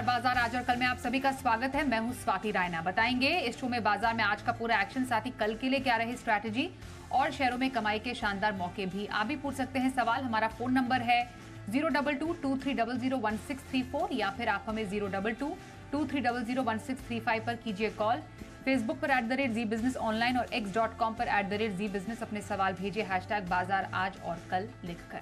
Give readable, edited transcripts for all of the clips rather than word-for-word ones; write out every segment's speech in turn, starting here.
नमस्कार। बाजार आज और कल में आप सभी का स्वागत है। मैं हूं स्वाति रायना। बताएंगे इस शो में बाजार में आज का पूरा एक्शन, साथ ही कल के लिए क्या रही स्ट्रैटेजी और शेयरों में कमाई के शानदार मौके भी। आप भी पूछ सकते हैं सवाल। हमारा फोन नंबर है 02223001634 या फिर आप हमें 02223001635 पर कीजिए कॉल। फेसबुक पर @जी बिजनेस ऑनलाइन और x.com पर @जी बिजनेस अपने सवाल भेजिए #बाजार आज और कल लिखकर।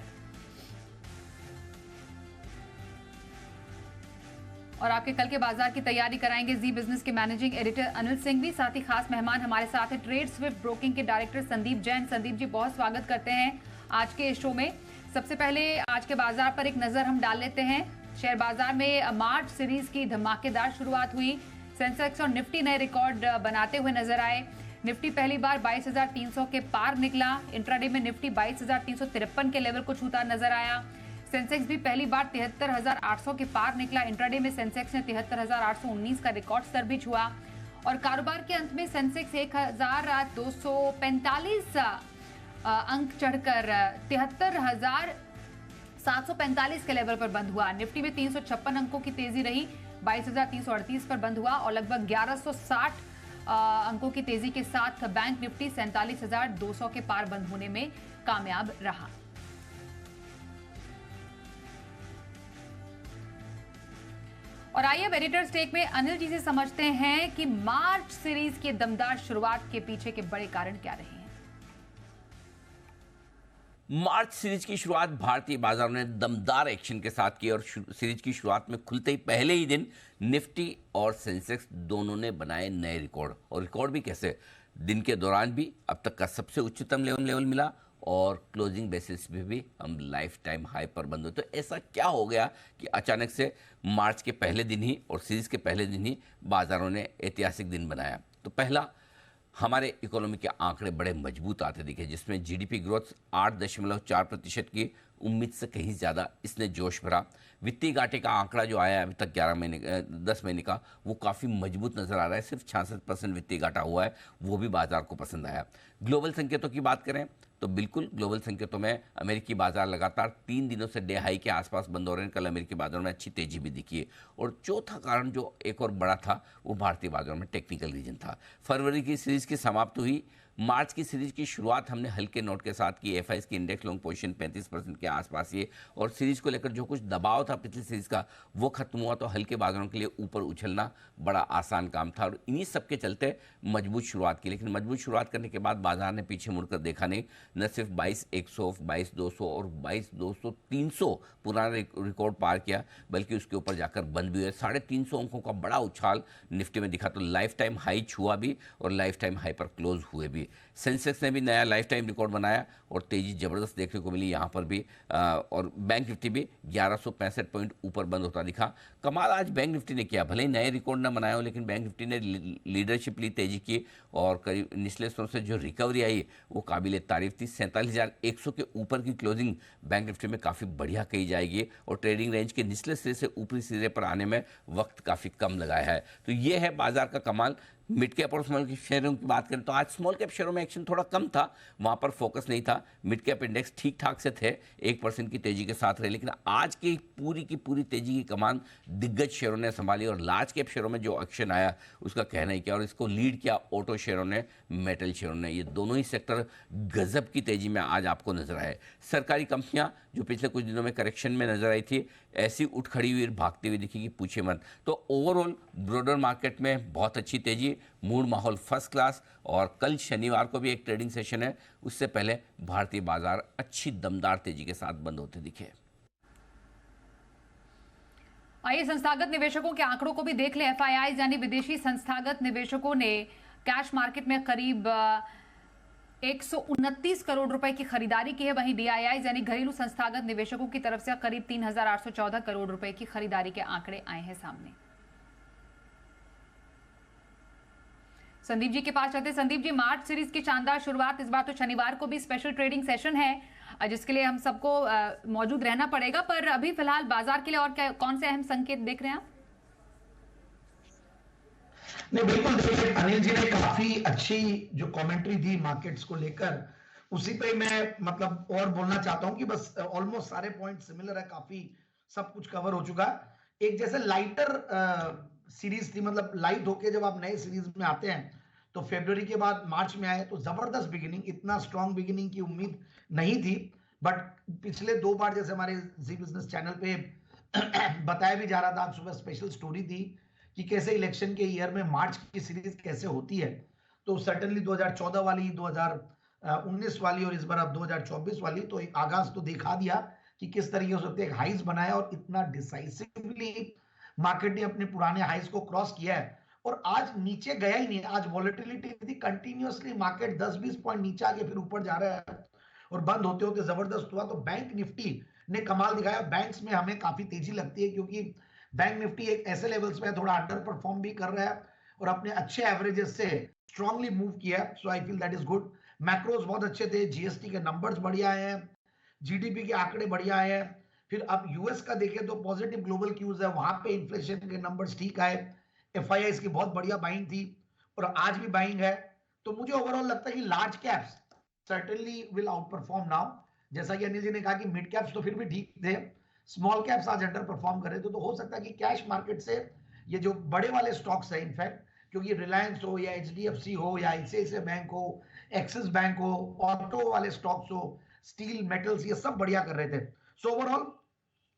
और आपके कल के बाजार की तैयारी कराएंगे जी बिजनेस के मैनेजिंग एडिटर अनिल सिंह भी। साथ ही खास मेहमान हमारे साथ है ट्रेड स्विफ्ट ब्रोकिंग के डायरेक्टर संदीप जैन। संदीप जी, बहुत स्वागत करते हैं आज के इस शो में। सबसे पहले आज के बाजार पर एक नजर हम डाल लेते हैं। शेयर बाजार में मार्च सीरीज की धमाकेदार शुरुआत हुई। सेंसेक्स और निफ्टी नए रिकॉर्ड बनाते हुए नजर आए। निफ्टी पहली बार 22,300 के पार निकला। इंट्राडे में निफ्टी 22,353 के लेवल को छूता नजर आया। सेंसेक्स भी पहली बार 73,800 के पार निकला। इंट्राडे में सेंसेक्स ने 73,819 का रिकॉर्ड स्तर भी छुआ और कारोबार के अंत में सेंसेक्स 1,245 अंक चढ़कर 73,745 के लेवल पर बंद हुआ। निफ्टी में 356 अंकों की तेजी रही, 22,338 पर बंद हुआ और लगभग 1,160 अंकों की तेजी के साथ बैंक निफ्टी 47,200 के पार बंद होने में कामयाब रहा। और आइए अब एडिटर्स टेक में अनिल जी से समझते हैं कि मार्च सीरीज की दमदार शुरुआत के पीछे के बड़े कारण क्या रहे हैं। मार्च सीरीज की शुरुआत भारतीय बाजारों ने दमदार एक्शन के साथ की और सीरीज की शुरुआत में खुलते ही पहले ही दिन निफ्टी और सेंसेक्स दोनों ने बनाए नए रिकॉर्ड। और रिकॉर्ड भी कैसे, दिन के दौरान भी अब तक का सबसे उच्चतम लेवल मिला और क्लोजिंग बेसिस पे भी हम लाइफ टाइम हाई पर बंद हुए। तो ऐसा क्या हो गया कि अचानक से मार्च के पहले दिन ही और सीरीज के पहले दिन ही बाजारों ने ऐतिहासिक दिन बनाया। तो पहला, हमारे इकोनॉमी के आंकड़े बड़े मजबूत आते दिखे, जिसमें जीडीपी ग्रोथ 8.4% की उम्मीद से कहीं ज़्यादा इसने जोश भरा। वित्तीय घाटे का आंकड़ा जो आया अभी तक 10 महीने का, वो काफ़ी मजबूत नज़र आ रहा है। सिर्फ 66% वित्तीय घाटा हुआ है, वो भी बाजार को पसंद आया। ग्लोबल संकेतों की बात करें तो बिल्कुल ग्लोबल संकेतों में अमेरिकी बाजार लगातार 3 दिनों से डे हाई के आसपास बंद हो रहे हैं। कल अमेरिकी बाजारों में अच्छी तेजी भी दिखी है। और चौथा कारण जो एक और बड़ा था, वो भारतीय बाजारों में टेक्निकल रीजन था। फरवरी की सीरीज की समाप्ति हुई, मार्च की सीरीज की शुरुआत हमने हल्के नोट के साथ की। एफआईएस की इंडेक्स लॉन्ग पोजीशन 35% के आसपास ये, और सीरीज को लेकर जो कुछ दबाव था पिछली सीरीज का, वो खत्म हुआ। तो हल्के बाजारों के लिए ऊपर उछलना बड़ा आसान काम था और इन्हीं सब के चलते मजबूत शुरुआत की। लेकिन मजबूत शुरुआत करने के बाद बाजार ने पीछे मुड़कर देखा नहीं। न सिर्फ 22,100, 22,200 और 22,200, 300 पुराना रिकॉर्ड पार किया, बल्कि उसके ऊपर जाकर बंद भी हुए। 350 अंकों का बड़ा उछाल निफ्टी में दिखा। तो लाइफ टाइम हाई छुआ भी और लाइफ टाइम हाई पर क्लोज हुए भी। सेंसेक्स ने भी नया लाइफ टाइम रिकॉर्ड बनाया और तेजी जबरदस्त देखने को मिली यहाँ पर भी। और बैंक निफ्टी भी 1165 पॉइंट ऊपर बंद होता दिखा। कमाल आज बैंक निफ्टी ने किया, भले ही नए रिकॉर्ड ना बनाया हो, लेकिन बैंक निफ्टी ने लीडरशिप ली, तेजी की और करीब निचले स्तरों से जो रिकवरी आई वो काबिल तारीफ थी। 47,100 के ऊपर की क्लोजिंग बैंक निफ्टी में काफ़ी बढ़िया कही जाएगी और ट्रेडिंग रेंज के निचले सिरे से ऊपरी सिरे पर आने में वक्त काफ़ी कम लगाया है। तो ये है बाजार का कमाल। मिड कैप और स्मॉल कैप शेयरों की बात करें तो आज स्मॉल कैप शेयरों में एक्शन थोड़ा कम था, वहाँ पर फोकस नहीं था। मिड कैप इंडेक्स ठीक ठाक से थे, 1% की तेजी के साथ रहे। लेकिन आज की पूरी तेजी की कमान दिग्गज शेयरों ने संभाली और लार्ज कैप शेयरों में जो एक्शन आया उसका कहना ही क्या। और इसको लीड किया ऑटो शेयरों ने, मेटल शेयरों ने। ये दोनों ही सेक्टर गजब की तेजी में आज आपको नजर आए। सरकारी कंपनियां जो पिछले कुछ दिनों में करेक्शन में नजर आई थी, ऐसी उठ खड़ी हुई भागती हुई दिखेगी, पूछे मत। तो ओवरऑल ब्रॉडर मार्केट में बहुत अच्छी तेजी, मूड माहौल फर्स्ट क्लास। और कल शनिवार को भी एक ट्रेडिंग सेशन है, उससे पहले भारतीय बाजार अच्छी दमदार तेजी के साथ बंद होते दिखे। आइए संस्थागत निवेशकों के आंकड़ों को भी देख लें। एफआईआई यानी विदेशी संस्थागत निवेशकों ने कैश मार्केट में करीब 129 करोड़ रुपए की खरीदारी की है। वहीं डीआईआई यानी घरेलू संस्थागत निवेशकों की तरफ से करीब 3,814 करोड़ रुपए की खरीदारी के आंकड़े आए हैं सामने। संदीप जी के पास चलते। संदीप जी, मार्च सीरीज की शानदार शुरुआत, इस बार तो शनिवार को भी स्पेशल ट्रेडिंग सेशन है जिसके लिए हम सबको मौजूद रहना पड़ेगा, पर अभी फिलहाल बाजार के लिए और कौन से अहम संकेत देख रहे हैं आप? नहीं, बिल्कुल देखिए, अनिल जी ने काफी अच्छी जो कमेंट्री दी मार्केट्स को लेकर, उसी पे मैं और बोलना चाहता हूं कि बस ऑलमोस्ट सारे पॉइंट सिमिलर है, काफी सब कुछ कवर हो चुका है। एक जैसे लाइटर सीरीज थी, मतलब लाइट होके जब आप नए सीरीज में आते हैं, तो फरवरी के बाद मार्च में आए तो जबरदस्त बिगिनिंग, इतना स्ट्रॉन्ग बिगिनिंग की उम्मीद नहीं थी। बट पिछले 2 बार जैसे हमारे जी बिजनेस चैनल पे बताया भी जा रहा था, आज सुबह स्पेशल स्टोरी थी कि कैसे इलेक्शन के ईयर में मार्च की सीरीज कैसे होती है। तो सर्टनली 2014 वाली, 2019 वाली और इस बार अब 2024 वाली, तो एक आगाज तो दिखा दिया कि किस तरीके से होते एक हाइज बनाया और इतना डिसाइसिवली मार्केट ने अपने पुराने हाइज को क्रॉस किया है और आज नीचे गया ही नहीं। आज वॉलेटिलिटी थी कंटिन्यूअसली, मार्केट 10-20 पॉइंट नीचे आके फिर ऊपर जा रहा है और बंद होते होते जबरदस्त हुआ। तो बैंक निफ्टी ने कमाल दिखाया। बैंक्स में हमें काफी तेजी लगती है क्योंकि बैंक निफ्टी एक ऐसे लेवल्स पे थोड़ा अंडर परफॉर्म भी कर रहा है और अपने अच्छे एवरेजेस से स्ट्रांगली मूव किया। So I feel that is good. Macros बहुत अच्छे थे, जीएसटी के नंबर्स बढ़िया आए हैं, जीडीपी के आंकड़े बढ़िया आए हैं। फिर अब यूएस का देखें तो पॉजिटिव ग्लोबल क्यूज है, वहां पे इन्फ्लेशन के नंबर्स ठीक आए, एफआईआई की बहुत बढ़िया बाइंग थी और आज भी बाइंग है। तो मुझे ओवरऑल लगता है कि large caps certainly will out perform now. जैसा कि अनिल जी ने कहा कि मिड कैप्स तो फिर भी ठीक थे, स्मॉल कैप्स आज अंडर परफॉर्म कर रहे थे। तो हो सकता है कि कैश मार्केट से ये जो बड़े वाले स्टॉक्स है, इनफैक्ट क्योंकि रिलायंस हो या एचडीएफसी हो या आईसीआईसीआई बैंक हो, एक्सिस बैंक हो, ऑटो वाले स्टॉक्स हो, स्टील मेटल्स, ये सब बढ़िया कर रहे थे। सो ओवरऑल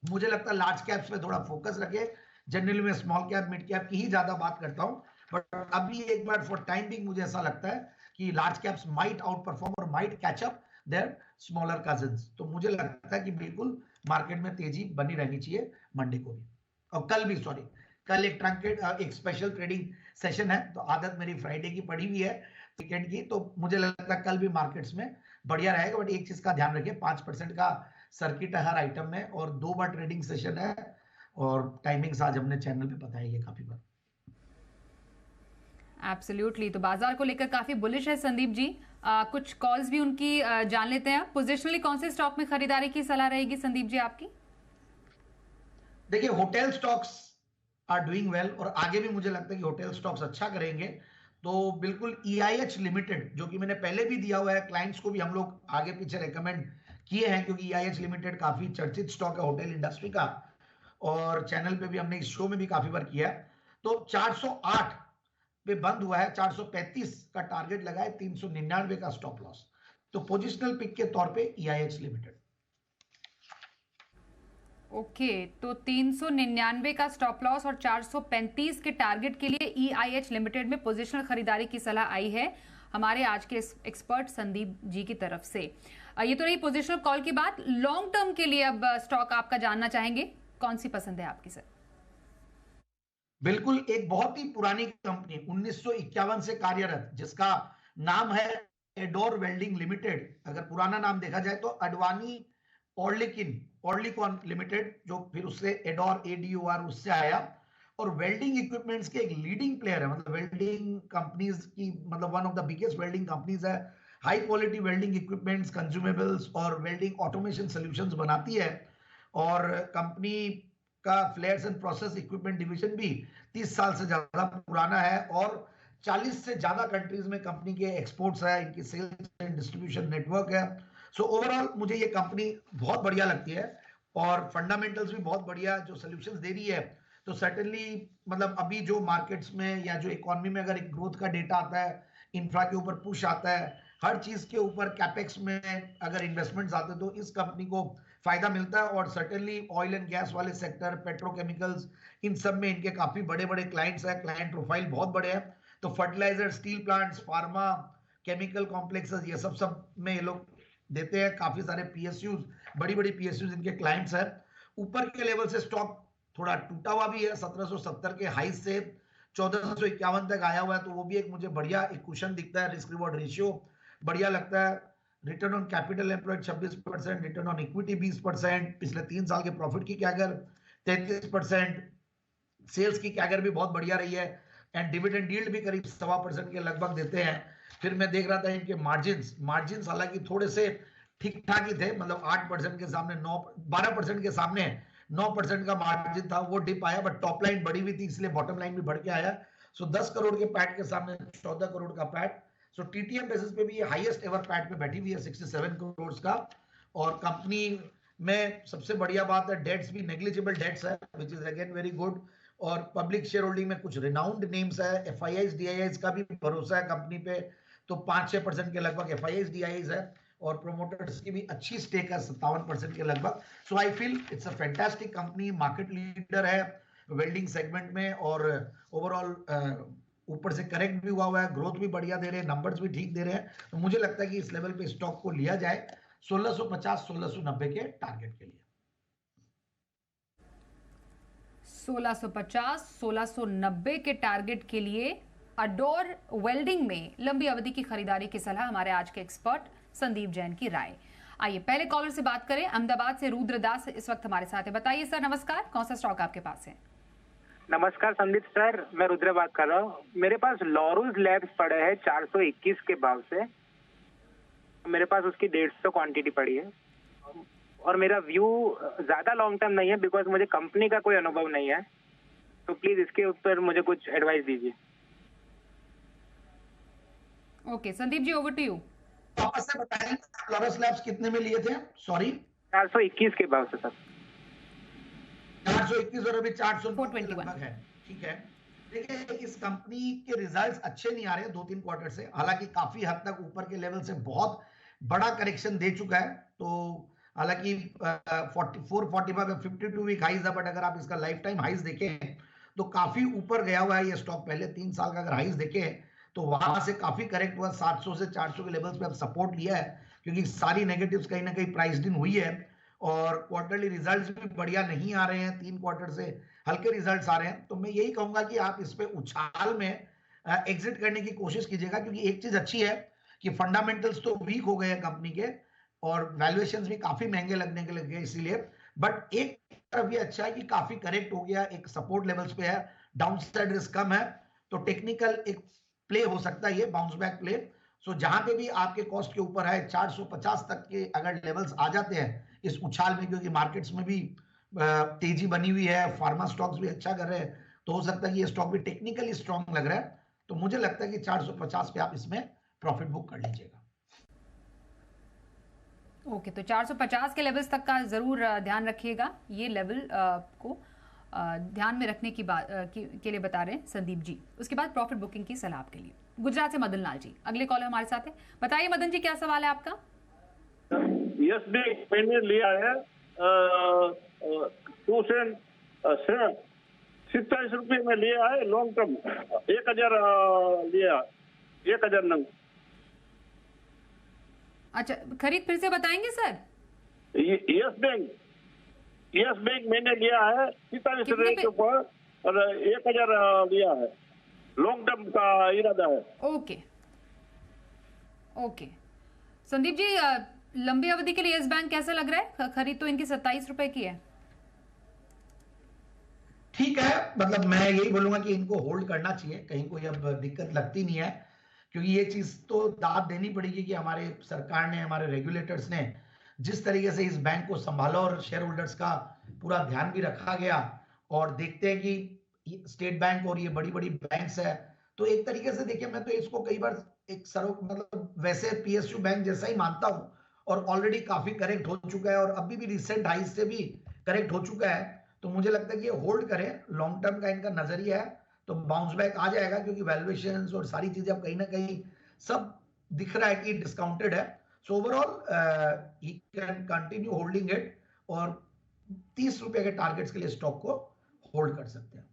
मुझे लगता है लार्ज कैप्स पे थोड़ा फोकस रखे। जनरली मैं स्मॉल कैप मिड कैप की ही ज्यादा बात करता हूं, बट अभी एक बार फॉर टाइम बिंग मुझे ऐसा लगता है कि large caps might outperform और might catch up their smaller cousins. तो मुझे लगता है कि बिल्कुल मार्केट में तेजी बनी रहनी चाहिए मंडे को भी, और कल भी। सॉरी, कल एक ट्रंकेट एक स्पेशल ट्रेडिंग सेशन है, तो आदत मेरी फ्राइडे की पड़ी हुई है वीकेंड की, तो मुझे लगता है कल भी मार्केट्स में बढ़िया रहेगा। बट एक चीज का ध्यान रखिए, 5% का सर्किट है हर आइटम में और 2 बार ट्रेडिंग सेशन है और टाइमिंग्स आज हमने चैनल पे बताई है काफी बार। एब्सोल्युटली। तो बाजार को लेकर काफी बुलिश है संदीप जी। कुछ कॉल्स भी उनकी जान लेते हैं। पोजिशनली कौन से स्टॉक में खरीदारी की सलाह रहेगी संदीप जी आपकी? देखिए, hotel stocks are doing well और आगे भी मुझे लगता है कि होटल स्टॉक्स अच्छा करेंगे। तो बिल्कुल EIH लिमिटेड, जो कि मैंने पहले भी दिया हुआ है क्लाइंट्स को भी, हम लोग आगे पीछे रेकमेंड किए हैं क्योंकि EIH लिमिटेड काफी चर्चित स्टॉक है होटल इंडस्ट्री का और चैनल पे भी हमने इस शो में भी काफी बार किया है। तो 408 पे बंद हुआ है, 435 का टारगेट लगा है, 399 का स्टॉप लॉस। तो पोजिशनल पिक के तौर पे EIH लिमिटेड। ओके, तो 399 का स्टॉप लॉस और 435 के टारगेट के लिए EIH लिमिटेड में पोजिशनल खरीदारी की सलाह आई है हमारे आज के एक्सपर्ट संदीप जी की तरफ से। ये तो रही पोजिशनल कॉल की बात। लॉन्ग टर्म के लिए अब स्टॉक आपका जानना चाहेंगे, कौन सी पसंद है आपकी सर? बिल्कुल, एक बहुत ही पुरानी कंपनी 1951 से कार्यरत, जिसका नाम है एडोर वेल्डिंग लिमिटेड। अगर पुराना नाम देखा जाए तो अडवाणी ऑर्लिकॉन लिमिटेड, जो फिर उससे एडोर ADOR उससे आया और वेल्डिंग इक्विपमेंट्स के एक लीडिंग प्लेयर है। मतलब वेल्डिंग कंपनीज की, मतलब one of the biggest welding companies है। High quality welding equipments, consumables और वेल्डिंग ऑटोमेशन सॉल्यूशंस बनाती है और कंपनी का flares and process equipment division भी 30 साल से ज्यादा पुराना है और 40 से ज्यादा कंट्रीज में कंपनी के एक्सपोर्ट्स है, इनकी सेल्स एंड डिस्ट्रीब्यूशन नेटवर्क है। सो ओवरऑल मुझे ये कंपनी बहुत बढ़िया लगती है और फंडामेंटल्स भी बहुत बढ़िया जो सॉल्यूशंस दे रही है। तो सर्टेनली मतलब अभी जो मार्केट्स में या जो इकोनॉमी में अगर एक ग्रोथ का डेटा आता है, इंफ्रा के ऊपर पुश आता है, हर चीज के ऊपर कैपेक्स में अगर इन्वेस्टमेंट्स आते हैं तो इस कंपनी को फायदा मिलता है। और सर्टेनली ऑयल एंड गैस वाले सेक्टर, पेट्रोकेमिकल्स, इन सब में इनके काफी बड़े बड़े क्लाइंट्स हैं, क्लाइंट प्रोफाइल बहुत बड़े हैं। तो fertilizer, steel plants, pharma, chemical complexes, ये सब में ये लोग देते हैं। काफी सारे PSUs, बड़ी बड़ी PSUs इनके क्लाइंट्स हैं। ऊपर के लेवल से स्टॉक थोड़ा टूटा हुआ भी है, 1770 के हाई से 1451 तक आया हुआ है, तो वो भी एक मुझे बढ़िया एक कुशन दिखता है। रिस्क रिवॉर्ड रेशियो बढ़िया लगता है। Return on capital employed 26%, return on equity 20%, पिछले 3 साल के प्रॉफिट की कैगर 33%, सेल्स की कैगर भी बहुत बढ़िया रही है एंड डिविडेंड यील्ड भी करीब 7% के लगभग देते हैं। फिर मैं देख रहा था इनके मार्जिन्स हालांकि थोड़े से ठीक ठाक ही थे, मतलब 8% के सामने 12% के सामने 9% का मार्जिन था, वो डिप आया। बट टॉप लाइन बढ़ी हुई थी इसलिए बॉटम लाइन भी बढ़ के आया। सो 10 करोड़ के पैट के सामने 14 करोड़ का पैट। सो TTM बेसिस पे भी ये हाईएस्ट एवर पैट पे बैठी हुई है 67 करोड़ का। और कंपनी में सबसे बढ़िया बात है डेट्स भी नेग्लिजिबल डेट्स है, which is again very good. और पब्लिक शेयर होल्डिंग में कुछ रिनाउंड नेम्स है, एफआईआईज डीआईआईज का भी भरोसा है कंपनी पे, तो 5-6% के लगभग एफआईआईज डीआईआईज है, और प्रोमोटर्स की भी अच्छी स्टेक है 57% के लगभग। So I feel it's a fantastic company, market leader है वेल्डिंग सेगमेंट में, और ओवरऑल ऊपर से करेक्ट भी हुआ है, ग्रोथ भी बढ़िया दे रहे हैं, नंबर्स भी ठीक दे रहे हैं। तो मुझे लगता है कि इस लेवल पे स्टॉक को लिया जाए 1650-1690 के टारगेट के लिए। 1650-1690 के टारगेट के लिए अडोर वेल्डिंग में लंबी अवधि की खरीदारी की सलाह हमारे आज के एक्सपर्ट संदीप जैन की राय। आइए पहले कॉलर से बात करें। अहमदाबाद से रुद्रदास इस वक्त हमारे साथ है। बताइए सर, नमस्कार, कौन सा स्टॉक आपके पास है? नमस्कार संदीप सर, मैं रुद्र बात कर रहा हूँ। मेरे पास लॉरूज लैब्स पड़े हैं 421 के भाव से, मेरे पास उसकी 150 क्वांटिटी पड़ी है, और मेरा व्यू ज्यादा लॉन्ग टर्म नहीं है बिकॉज मुझे कंपनी का कोई अनुभव नहीं है, तो प्लीज इसके ऊपर मुझे कुछ एडवाइस दीजिए। Okay Sandeep ji, over to you. वापस से बताएं लॉरस लैब्स कितने में लिए थे? सॉरी, 421 के भाव से सर। 421 और अभी 421 421 है। ठीक है, देखिए इस कंपनी के रिजल्ट्स अच्छे नहीं आ रहे 2-3 क्वार्टर से, हालांकि काफी हद तक ऊपर के लेवल से बहुत बड़ा करेक्शन दे चुका है। तो हालांकि 44-45 52 वीक हाइज है, बट अगर आप इसका लाइफ टाइम हाइज देखें तो काफी ऊपर गया हुआ है ये स्टॉक। पहले 3 साल का अगर हाइज देखें तो वहां से काफी करेक्ट हुआ, 700 से 400 के लेवल्स पे अब सपोर्ट लिया है, क्योंकि सारी नेगेटिव्स कहीं ना कहीं प्राइस्ड इन हुई है, और क्वार्टरली रिजल्ट्स भी बढ़िया नहीं आ रहे हैं, 3 क्वार्टर से हल्के रिजल्ट्स आ रहे हैं। तो मैं यही कहूंगा कि आप इस पे उछाल में एग्जिट करने की कोशिश कीजिएगा, क्योंकि एक चीज अच्छी है कि फंडामेंटल्स तो वीक हो गए हैं कंपनी के, और वैल्यूएशंस भी काफी महंगे लगने के लगे इसीलिए, बट एक तरफ ये अच्छा है कि काफी करेक्ट हो गया, एक सपोर्ट लेवल्स पे है, डाउनसाइड रिस्क कम है, तो टेक्निकल एक प्ले हो सकता है ये बाउंस बैक प्ले। सो जहां पे भी आपके कॉस्ट के ऊपर है 450 तक के अगर लेवल्स आ जाते हैं इस उछाल में, क्योंकि मार्केट्स में भी तेजी बनी हुई है, फार्मा स्टॉक्स भी अच्छा कर रहे हैं, तो हो सकता है कि ये स्टॉक भी टेक्निकली स्ट्रांग लग रहा है। तो मुझे लगता है कि 450 पे आप इसमें प्रॉफिट बुक कर लीजिएगा। ओके, तो 450 के लेवल्स तक का जरूर ध्यान रखिएगा, ये लेवल को ध्यान में रखने की बात के लिए बता रहे हैं संदीप जी। उसके बाद प्रॉफिट बुकिंग की सलाह आपके लिए। गुजरात से मदन लाल जी अगले कॉलर हमारे साथ है। बताइए मदन जी, क्या सवाल है आपका? यस भी मैंने लिया है 27 रुपये में लिया है, लॉन्ग टर्म 1000 लिया, 1000 नंग। अच्छा, खरीद फिर से बताएंगे सर? यस बैंक मैंने लिया है 47 रुपये के ऊपर, और 1000 लिया है, लॉन्ग टर्म का इरादा है। ओके ओके संदीप जी, लंबी अवधि के लिए यस बैंक कैसा लग रहा है? खरीद तो इनकी 27 रुपए की है। ठीक है, मतलब मैं यही बोलूंगा कि इनको होल्ड करना चाहिए, कहीं कोई अब दिक्कत लगती नहीं है, क्योंकि ये चीज तो दाद देनी पड़ेगी कि हमारे सरकार ने, हमारे रेगुलेटर्स ने जिस तरीके से इस बैंक को संभाला और शेयर होल्डर्स का पूरा ध्यान भी रखा गया, और देखते हैं कि स्टेट बैंक और ये बड़ी बड़ी बैंक्स है, तो एक तरीके से देखिए मैं तो इसको कई बार एक मतलब वैसे पीएसयू बैंक जैसा ही मानता हूं, और ऑलरेडी काफी करेक्ट हो चुका है, और अभी भी रिसेंट हाई से भी करेक्ट हो चुका है, तो मुझे लगता है कि ये होल्ड करें, लॉन्ग टर्म का इनका नजरिया है, तो बाउंस बैक आ जाएगा, क्योंकि वैल्यूएशंस और सारी चीजें अब कहीं ना कहीं सब दिख रहा है कि डिस्काउंटेड है। So overall he can continue holding it, और 30 रुपए के टारगेट्स के लिए स्टॉक को होल्ड कर सकते हैं।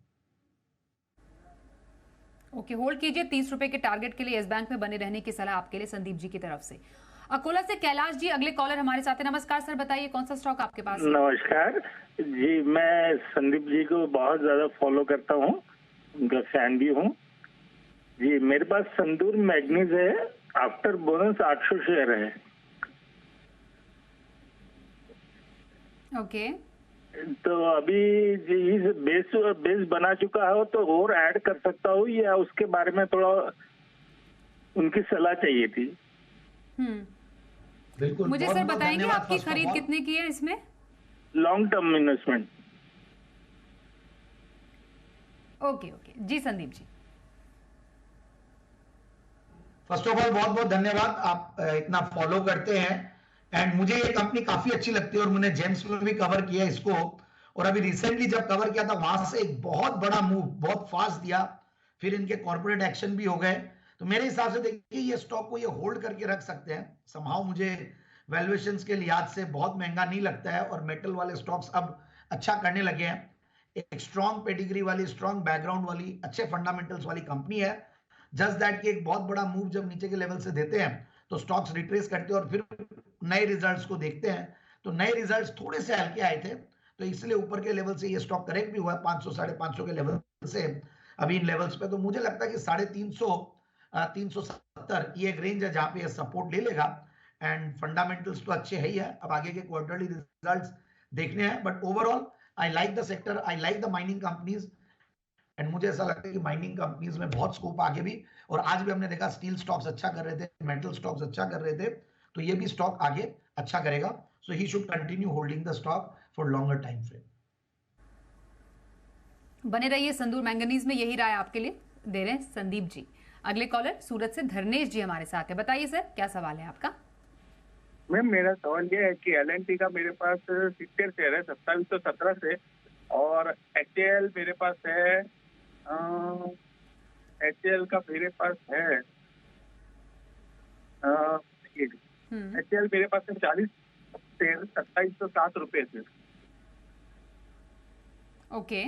ओके, होल्ड कीजिए 30 रुपए के टारगेट के लिए यस बैंक में बने रहने की सलाह आपके लिए संदीप जी की तरफ से। अकोला से कैलाश जी अगले कॉलर हमारे साथ है। नमस्कार सर, बताइए कौन सा स्टॉक आपके पास है? नमस्कार जी, मैं संदीप जी को बहुत ज्यादा फॉलो करता हूँ, उनका फैन भी हूँ जी। मेरे पास संदूर मैग्नीज है, आफ्टर बोनस 800 शेयर है। ओके, तो अभी इस बेस बना चुका है, तो और ऐड कर सकता हूँ, या उसके बारे में थोड़ा उनकी सलाह चाहिए थी। बिल्कुल, मुझे सर बताएंगे आपकी खरीद कितने की है इसमें? Long term investment. Okay okay जी Sandeep ji. First of all बहुत बहुत धन्यवाद, आप इतना फॉलो करते हैं, एंड मुझे ये कंपनी काफी अच्छी लगती है और मैंने जेम्स में भी कवर किया इसको, और अभी रिसेंटली जब कवर किया था वहां से एक बहुत बड़ा मूव बहुत फास्ट दिया, फिर इनके कॉर्पोरेट एक्शन भी हो गए। तो मेरे हिसाब से देखिए ये स्टॉक को ये होल्ड करके रख सकते हैं समहाउ, मुझे वैल्यूएशंस के लिहाज से बहुत महंगा नहीं लगता है, और मेटल वाले स्टॉक्स अब अच्छा करने लगे हैं। एक स्ट्रॉन्ग पेडिग्री वाली, स्ट्रॉन्ग बैकग्राउंड वाली, अच्छे फंडामेंटल्स वाली कंपनी है। जस्ट दैट कि एक बहुत बड़ा मूव जब नीचे के लेवल से देते हैं तो स्टॉक्स रिट्रेस करते हैं और फिर नए रिजल्ट्स को देखते हैं। तो नए रिजल्ट्स थोड़े से हल्के आए थे, तो इसलिए ऊपर के लेवल से ये स्टॉक करेक्ट भी हुआ है 500 550 के लेवल से अभी इन लेवल्स पे। तो मुझे लगता है कि 350 370 ये एक रेंज है जहां पे ये सपोर्ट ले लेगा, एंड फंडामेंटल्स तो अच्छे है ही है। अब आगे के क्वार्टरली रिजल्ट्स देखने हैं, but overall I like the sector, I like the mining companies, and मुझे ऐसा लगता है कि माइनिंग कंपनीज में बहुत स्कोप आगे भी। और आज भी हमने देखा स्टील स्टॉक्स अच्छा कर रहे थे, मेटल स्टॉक्स अच्छा कर रहे थे, तो ये भी स्टॉक आगे अच्छा करेगा। So he should continue holding the stock for longer time frame. बने रहिए संदूर मैंगनीज में, यही राय आपके लिए दे रहे हैं संदीप जी। अगले कॉलर सूरत से धर्नेश जी हमारे साथ है। बताइए सर, क्या सवाल है आपका? मैम मेरा सवाल ये है कि L&T का मेरे पास 70 शेयर है 2717 से, और HAL मेरे पास है HAL का मेरे पास है HAL मेरे पास है 40 शेयर 2707 रुपए से। ओके।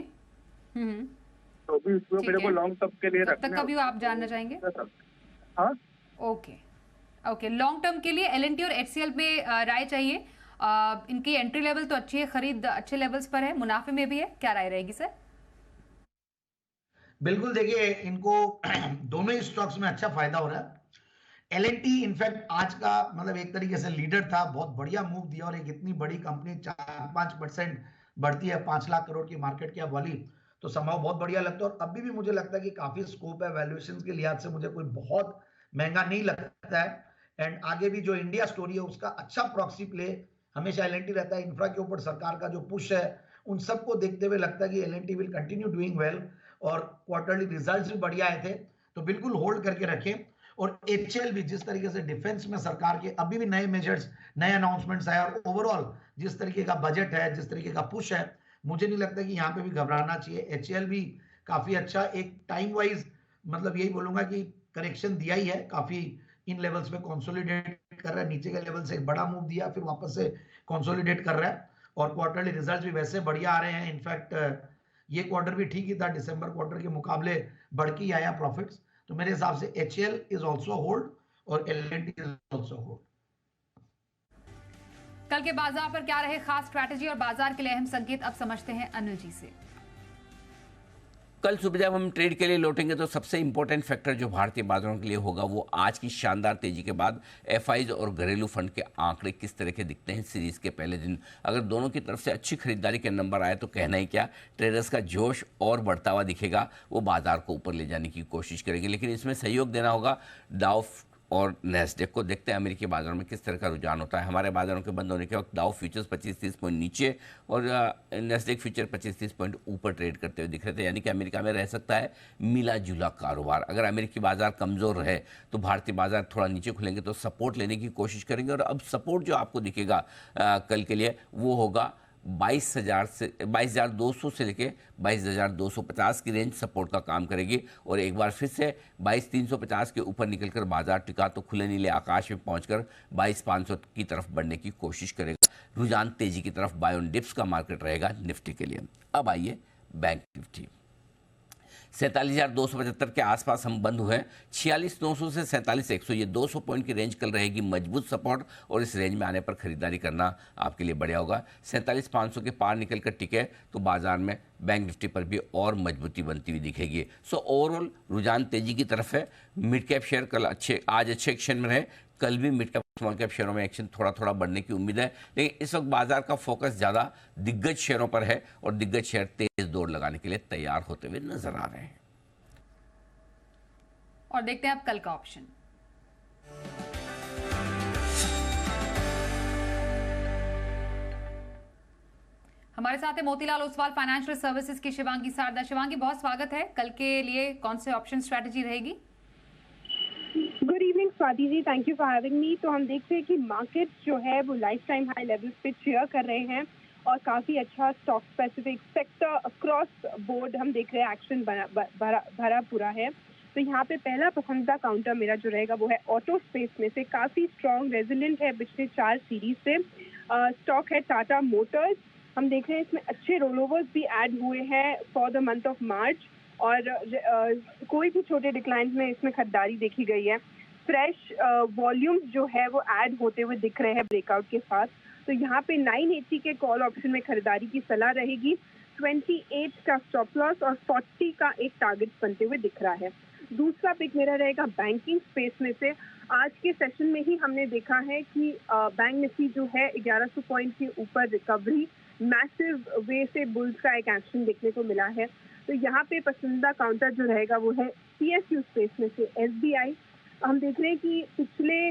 तो भी उसमें मेरे को लॉन्ग टर्म के लिए रखना है। कब आप जानना चाहेंगे? हाँ ओके ओके, लॉन्ग टर्म के लिए L&T और HCL में राय चाहिए। इनकी एंट्री लेवल तो अच्छी है, खरीद अच्छे लेवल्स पर है, मुनाफे में भी है, क्या राय रहेगी सर? बिल्कुल, देखिए इनको दोनों ही स्टॉक्स में अच्छा फायदा हो रहा है। L&T इनफैक्ट आज का मतलब एक तरीके से लीडर था, बहुत बढ़िया मूव दिया, और एक इतनी बड़ी कंपनी 4-5% बढ़ती है 5 लाख करोड़ की मार्केट कैप वाली, तो संभव बहुत बढ़िया लगता है। और अभी भी मुझे लगता है कि काफी स्कोप है, वैल्यूएशन के लिहाज से मुझे कोई बहुत महंगा नहीं लगता है। एंड आगे भी जो इंडिया स्टोरी है उसका अच्छा प्रॉक्सी प्ले हमेशा L&T रहता है। इंफ्रा के ऊपर सरकार का जो पुश है उन सबको देखते हुए लगता है कि L&T will continue doing well, और क्वार्टरली रिजल्ट्स भी बढ़िया आए थे, तो बिल्कुल होल्ड करके रखें। और HCL भी जिस तरीके से डिफेंस में सरकार के अभी भी नए मेजर्स, नए अनाउंसमेंट्स आए, और ओवरऑल जिस तरीके का बजट है, जिस तरीके का पुश है, मुझे नहीं लगता कि यहाँ पे भी घबराना चाहिए। HCL भी काफी अच्छा एक टाइम वाइज मतलब यही बोलूंगा कि करेक्शन दिया ही है, काफी इन लेवल्स पे कंसोलिडेट कर रहा है, नीचे के लेवल से एक बड़ा मूव दिया फिर वापस से कंसोलिडेट कर रहा है, और क्वार्टरली रिजल्ट्स भी वैसे बढ़िया आ रहे हैं। इनफैक्ट ये क्वार्टर भी ठीक ही था, दिसंबर क्वार्टर के मुकाबले बढ़ के ही आया प्रॉफिट्स। तो मेरे हिसाब से HCL इज ऑल्सो होल्ड और L&T इज ऑल्सो होल्ड। कल के बाजार पर क्या रहे खास स्ट्रैटेजी और बाजार के लिए अहम संकेत, अब समझते हैं अनिल जी से। कल सुबह जब हम ट्रेड के लिए लौटेंगे तो सबसे इंपॉर्टेंट फैक्टर जो भारतीय बाजारों के लिए होगा वो आज की शानदार तेजी के बाद FIs और घरेलू फंड के आंकड़े किस तरह के दिखते हैं सीरीज के पहले दिन। अगर दोनों की तरफ से अच्छी खरीदारी के नंबर आए तो कहना ही क्या, ट्रेडर्स का जोश और बढ़ता हुआ दिखेगा, वो बाजार को ऊपर ले जाने की कोशिश करेंगे। लेकिन इसमें सहयोग देना होगा डाउ और नैस्डैक को। देखते हैं अमेरिकी बाजारों में किस तरह का रुझान होता है। हमारे बाजारों के बंद होने के वक्त डाउ फ्यूचर्स 25-30 पॉइंट नीचे और नैस्डैक फ्यूचर 25-30 पॉइंट ऊपर ट्रेड करते हुए दिख रहे थे, यानी कि अमेरिका में रह सकता है मिला जुला कारोबार। अगर अमेरिकी बाजार कमज़ोर रहे तो भारतीय बाजार थोड़ा नीचे खुलेंगे तो सपोर्ट लेने की कोशिश करेंगे। और अब सपोर्ट जो आपको दिखेगा कल के लिए वो होगा 22,200 से लेके 22,250 की रेंज सपोर्ट का काम करेगी। और एक बार फिर से 22,350 के ऊपर निकलकर बाजार टिका तो खुले नीले आकाश में पहुंचकर 22,500 की तरफ बढ़ने की कोशिश करेगा। रुझान तेजी की तरफ बाय ऑन डिप्स का मार्केट रहेगा निफ्टी के लिए। अब आइए बैंक निफ्टी 47,275 के आसपास हम बंद हुए हैं। 46,900 से 47,100 ये 200 पॉइंट की रेंज कल रहेगी मजबूत सपोर्ट, और इस रेंज में आने पर खरीदारी करना आपके लिए बढ़िया होगा। 47,500 के पार निकलकर टिके तो बाजार में बैंक निफ्टी पर भी और मजबूती बनती हुई दिखेगी। सो ओवरऑल रुझान तेजी की तरफ है। मिड कैप शेयर कल आज अच्छे एक्शन में रहे, कल भी मिड कैप स्मॉल कैप शेयरों में एक्शन थोड़ा थोड़ा बढ़ने की उम्मीद है। लेकिन इस वक्त बाजार का फोकस ज़्यादा दिग्गज शेयरों पर है और दिग्गज शेयर तेज दौड़ लगाने के लिए तैयार होते हुए नजर आ रहे हैं। और देखते हैं अब कल का ऑप्शन। हमारे साथ है मोतीलाल ओसवाल फाइनेंशियल सर्विसेज की शिवांगी सारदा। शिवांगी बहुत स्वागत है। कल के लिए कौन से ऑप्शन स्ट्रैटेजी रहेगी? Good evening evening Swati ji, thank you for having me. तो हम देखते हैं कि मार्केट जो है वो लाइफ टाइम हाई लेवल्स पे शेयर कर रहे हैं और काफ़ी अच्छा stock specific sector across board हम देख रहे हैं एक्शन भरा पूरा है। तो यहाँ पे पहला पसंदीदा काउंटर मेरा जो रहेगा वो है ऑटो स्पेस में से काफ़ी स्ट्रॉन्ग रेजिलेंट है पिछले 4 सीरीज से। स्टॉक है टाटा मोटर्स। हम देख रहे हैं इसमें अच्छे रोल ओवर्स भी ऐड हुए हैं for the month of March और कोई भी छोटे डिक्लाइन में इसमें खरीदारी देखी गई है। फ्रेश वॉल्यूम्स जो है वो ऐड होते हुए दिख रहे हैं ब्रेकआउट के साथ। तो यहाँ पे 980 के कॉल ऑप्शन में खरीदारी की सलाह रहेगी। 28 का स्टॉप लॉस और 40 का एक टारगेट बनते हुए दिख रहा है। दूसरा पिक मेरा रहेगा बैंकिंग स्पेस में से। आज के सेशन में ही हमने देखा है कि बैंक निफ्टी जो है 1100 पॉइंट के ऊपर रिकवरी मैसिव वे से बुल्स का एक एक्शन देखने को मिला है। तो यहाँ पे पसंदीदा काउंटर जो रहेगा वो है PSU स्पेस में से SBI। हम देख रहे हैं कि पिछले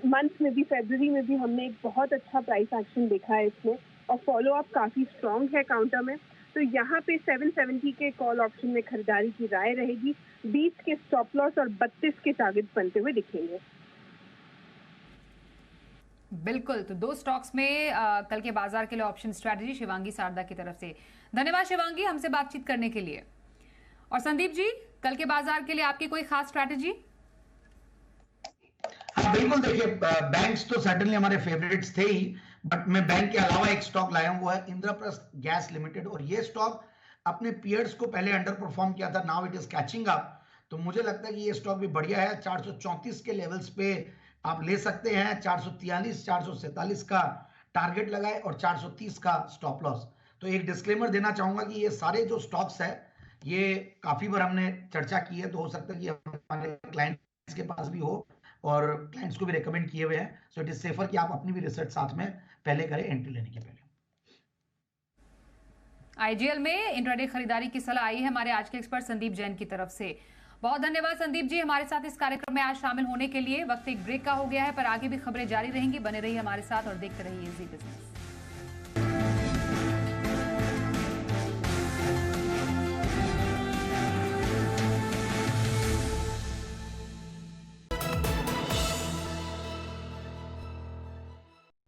मंथ में भी फरवरी में भी हमने एक बहुत अच्छा प्राइस एक्शन देखा है इसमें और फॉलो अप काफ़ी स्ट्रॉन्ग है काउंटर में। तो यहाँ पे 770 के कॉल ऑप्शन में खरीदारी की राय रहेगी। 20 के स्टॉप लॉस और 32 के टारगेट बनते हुए दिखेंगे। बिल्कुल, तो 2 स्टॉक्स में कल के बाजार के लिए ऑप्शन स्ट्रैटेजी शिवांगी शारदा की तरफ से। धन्यवाद शिवांगी हमसे बातचीत करने के लिए। और संदीप जी, कल के बाजार के लिए आपकी कोई खास स्ट्रैटेजी? हाँ बिल्कुल, देखिए बैंक्स तो सर्टेनली हमारे फेवरेट्स थे ही, बट मैं बैंक के अलावा एक स्टॉक लाया हूँ, वो है इंद्रप्रस्थ गैस लिमिटेड। और ये स्टॉक अपने पीयर्स को पहले अंडर परफॉर्म किया था, now it is catching up. तो मुझे लगता है कि ये स्टॉक भी बढ़िया है। 434 के लेवल्स पे आप ले सकते हैं। 443 447 का टारगेट लगाए और 430 का स्टॉप लॉस। तो एक डिस्क्लेमर देना चाहूंगा कि ये सारे जो स्टॉक्स है ये काफी बार हमने चर्चा की है, तो हो सकता है कि हमारे क्लाइंट्स के पास भी हो और क्लाइंट्स को भी रेकमेंड किए हुए हैं। सो इट इज सेफर कि आप अपनी भी रिसर्च साथ में पहले करें एंट्री लेने के पहले। IGL में इंट्राडे खरीदारी की सलाह आई है हमारे आज के एक्सपर्ट संदीप जैन की तरफ से। बहुत धन्यवाद संदीप जी हमारे साथ इस कार्यक्रम में आज शामिल होने के लिए। वक्त एक ब्रेक का हो गया है, पर आगे भी खबरें जारी रहेंगी। बने रहिए हमारे साथ और देखते रहिए जी बिजनेस।